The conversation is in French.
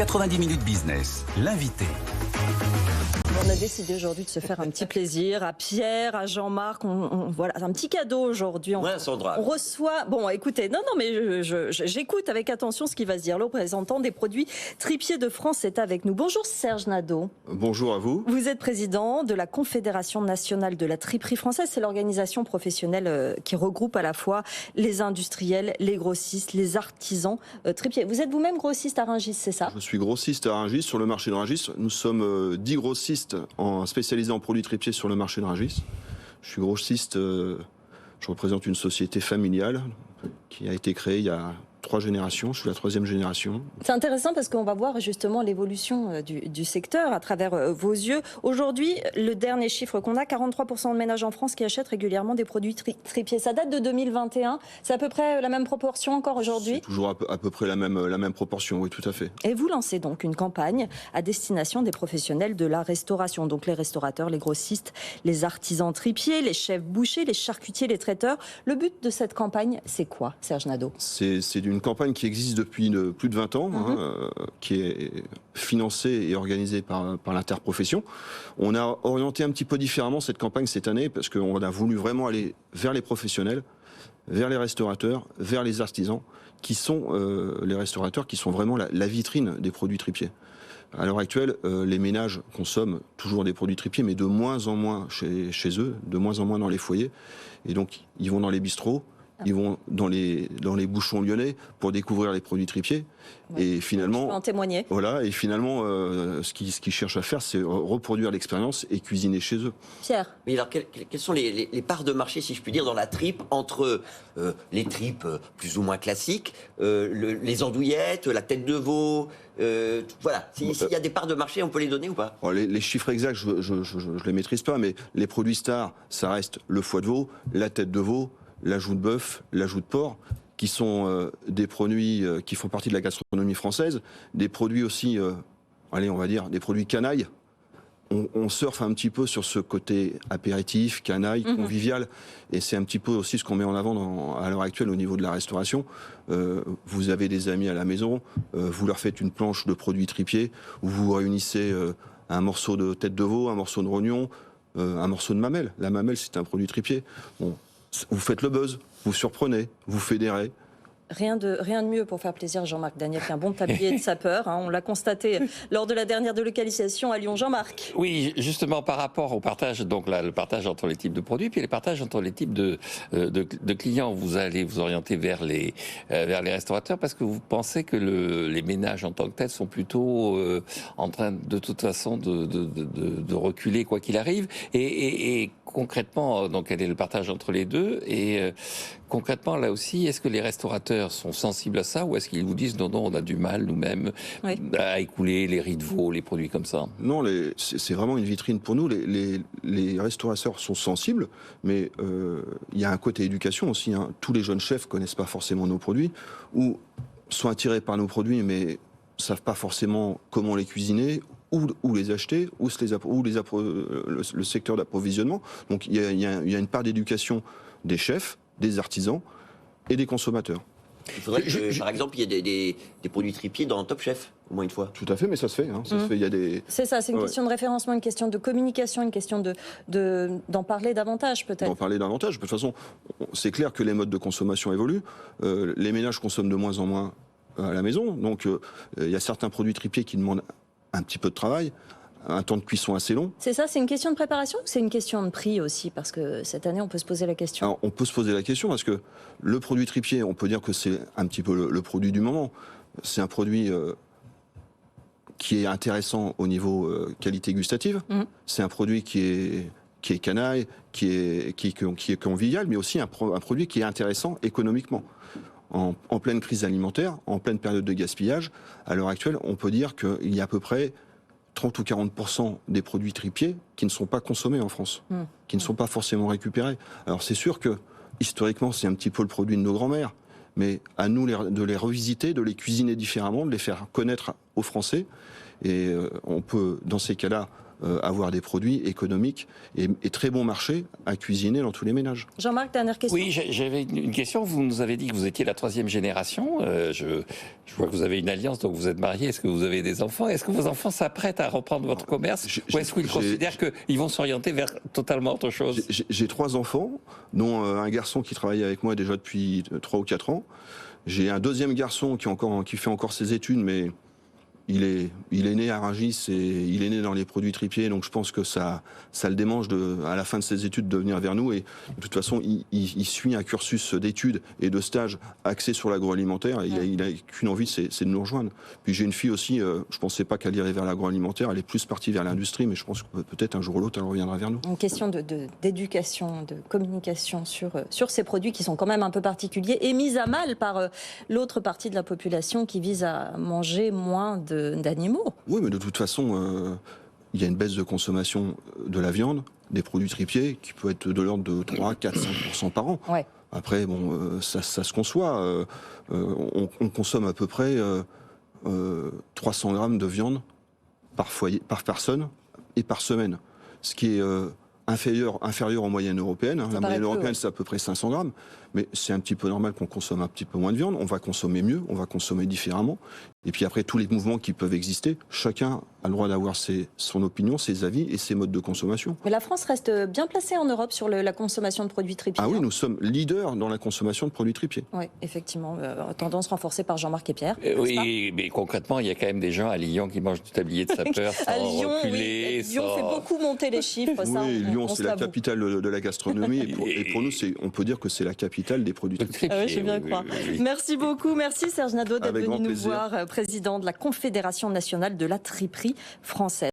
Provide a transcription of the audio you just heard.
90 minutes business, l'invité. On a décidé aujourd'hui de se faire un petit plaisir à Pierre, à Jean-Marc. Voilà, un petit cadeau aujourd'hui. Ouais, Sandra. On reçoit. Bon, écoutez, non, mais j'écoute avec attention ce qui va se dire. Le représentant des produits tripiers de France est avec nous. Bonjour Serge Nadeau. Bonjour à vous. Vous êtes président de la Confédération nationale de la triperie française. C'est l'organisation professionnelle qui regroupe à la fois les industriels, les grossistes, les artisans tripiers. Vous êtes vous-même grossiste à Rungis, c'est ça? Je suis grossiste à Rungis, sur le marché de Rungis. Nous sommes 10 grossistes spécialisés en produits tripiers sur le marché de Rungis. Je suis grossiste, je représente une société familiale qui a été créée il y a 3 générations, je suis la 3e génération. C'est intéressant parce qu'on va voir justement l'évolution du secteur à travers vos yeux. Aujourd'hui, le dernier chiffre qu'on a, 43% de ménages en France qui achètent régulièrement des produits tripiers. Ça date de 2021, c'est à peu près la même proportion encore aujourd'hui? C'est toujours à peu près la même proportion, oui, tout à fait. Et vous lancez donc une campagne à destination des professionnels de la restauration, donc les restaurateurs, les grossistes, les artisans tripiers, les chefs bouchers, les charcutiers, les traiteurs. Le but de cette campagne, c'est quoi, Serge Nadeau? C'est une campagne qui existe depuis plus de 20 ans, qui est financée et organisée par l'interprofession. On a orienté un petit peu différemment cette campagne cette année parce qu'on a voulu vraiment aller vers les professionnels, vers les restaurateurs, vers les artisans, qui sont les restaurateurs qui sont vraiment la vitrine des produits tripiers. À l'heure actuelle, les ménages consomment toujours des produits tripiers, mais de moins en moins chez eux, de moins en moins dans les foyers. Et donc, ils vont dans les bistrots, ils vont dans les bouchons lyonnais pour découvrir les produits tripiers. Ouais. Et finalement, je peux en témoigner. Voilà, et finalement, ce qu'ils cherchent à faire, c'est reproduire l'expérience et cuisiner chez eux. Pierre. Mais alors, quelles sont les parts de marché, si je puis dire, dans la tripe, entre les tripes plus ou moins classiques, les andouillettes, la tête de veau, voilà. S'il y a des parts de marché, on peut les donner ou pas? Alors, les chiffres exacts, je ne les maîtrise pas, mais les produits stars, ça reste le foie de veau, la tête de veau, la joue de bœuf, la joue de porc, qui sont des produits qui font partie de la gastronomie française, des produits aussi, on va dire, des produits canailles. On surfe un petit peu sur ce côté apéritif, canaille, convivial, et c'est un petit peu aussi ce qu'on met en avant à l'heure actuelle au niveau de la restauration. Vous avez des amis à la maison, vous leur faites une planche de produits tripiers, où vous réunissez un morceau de tête de veau, un morceau de rognon, un morceau de mamelle. La mamelle, c'est un produit tripier. Bon, vous faites le buzz, vous surprenez, vous fédérez. Rien de mieux pour faire plaisir à Jean-Marc Daniel qu'un bon tablier de sapeur. On l'a constaté lors de la dernière délocalisation à Lyon. Jean-Marc. Oui, justement par rapport au partage, donc là, le partage entre les types de produits, puis le partage entre les types de clients. Vous allez vous orienter vers les restaurateurs parce que vous pensez que les ménages en tant que tels sont plutôt en train de toute façon de reculer quoi qu'il arrive. Et concrètement, donc quel est le partage entre les deux? Et concrètement, là aussi, est-ce que les restaurateurs sont sensibles à ça ou est-ce qu'ils vous disent non, on a du mal nous-mêmes à écouler les riz de veau, les produits comme ça? Non, c'est vraiment une vitrine pour nous. Les restaurateurs sont sensibles, mais il y a un côté éducation aussi. Tous les jeunes chefs connaissent pas forcément nos produits ou sont attirés par nos produits, mais savent pas forcément comment les cuisiner. Où les acheter, le secteur d'approvisionnement. Donc il y a une part d'éducation des chefs, des artisans et des consommateurs. Il faudrait que, par exemple, il y ait des produits tripiers dans Top Chef, au moins une fois. Tout à fait, mais ça se fait. Ça se fait. Il y a des... C'est ça, c'est une question de référencement, une question de communication, une question d'en parler davantage peut-être. D'en parler davantage. De toute façon, c'est clair que les modes de consommation évoluent. Les ménages consomment de moins en moins à la maison. Donc il y a certains produits tripiers qui demandent un petit peu de travail, un temps de cuisson assez long. C'est ça, c'est une question de préparation ou c'est une question de prix aussi? Parce que cette année, on peut se poser la question. Alors, on peut se poser la question parce que le produit tripier, on peut dire que c'est un petit peu le produit du moment. C'est un produit qui est intéressant au niveau qualité gustative. C'est un produit qui est canaille, qui est convivial, mais aussi un produit qui est intéressant économiquement. En pleine crise alimentaire, en pleine période de gaspillage, à l'heure actuelle, on peut dire qu'il y a à peu près 30 ou 40% des produits tripiers qui ne sont pas consommés en France, qui ne sont pas forcément récupérés. Alors c'est sûr que, historiquement, c'est un petit peu le produit de nos grands-mères, mais à nous de les revisiter, de les cuisiner différemment, de les faire connaître aux Français. Et on peut, dans ces cas-là, avoir des produits économiques et très bon marché à cuisiner dans tous les ménages. Jean-Marc, dernière question. Oui, j'avais une question. Vous nous avez dit que vous étiez la 3e génération. Je vois que vous avez une alliance, donc vous êtes marié. Est-ce que vous avez des enfants? Est-ce que vos enfants s'apprêtent à reprendre votre commerce? Ou est-ce qu'ils considèrent qu'ils vont s'orienter vers totalement autre chose? J'ai 3 enfants, dont un garçon qui travaille avec moi déjà depuis 3 ou 4 ans. J'ai un deuxième garçon qui fait encore ses études, mais il est né à Rungis et il est né dans les produits tripiers, donc je pense que ça le démange à la fin de ses études de venir vers nous. Et de toute façon, il suit un cursus d'études et de stages axé sur l'agroalimentaire. Et il a qu'une envie, c'est de nous rejoindre. Puis j'ai une fille aussi, je pensais pas qu'elle irait vers l'agroalimentaire, elle est plus partie vers l'industrie, mais je pense que peut-être un jour ou l'autre, elle reviendra vers nous. Une question d'éducation, de communication sur ces produits qui sont quand même un peu particuliers et mis à mal par l'autre partie de la population qui vise à manger moins d'animaux. Oui, mais de toute façon, il y a une baisse de consommation de la viande, des produits tripiers, qui peut être de l'ordre de 3, 4, 5% par an. Ouais. Après, bon, ça se conçoit. On consomme à peu près 300 grammes de viande par personne et par semaine, ce qui est inférieur en moyenne européenne. La moyenne européenne, c'est à peu près 500 grammes. Mais c'est un petit peu normal qu'on consomme un petit peu moins de viande. On va consommer mieux, on va consommer différemment. Et puis après, tous les mouvements qui peuvent exister, chacun a le droit d'avoir son opinion, ses avis et ses modes de consommation. Mais la France reste bien placée en Europe sur la consommation de produits tripiers. Ah oui, nous sommes leaders dans la consommation de produits tripiers. Oui, effectivement. Tendance renforcée par Jean-Marc et Pierre. Oui, mais concrètement, il y a quand même des gens à Lyon qui mangent du tablier de sapeur sans à Lyon, reculer. Lyon fait beaucoup monter les chiffres. Ça, oui, Lyon, c'est la capitale de la gastronomie. Et pour nous, on peut dire que c'est la capitale des produits tripiers. Ah oui, je veux bien croire. Merci beaucoup. Merci Serge Nadeau d'être venu nous voir, président de la Confédération nationale de la triperie française.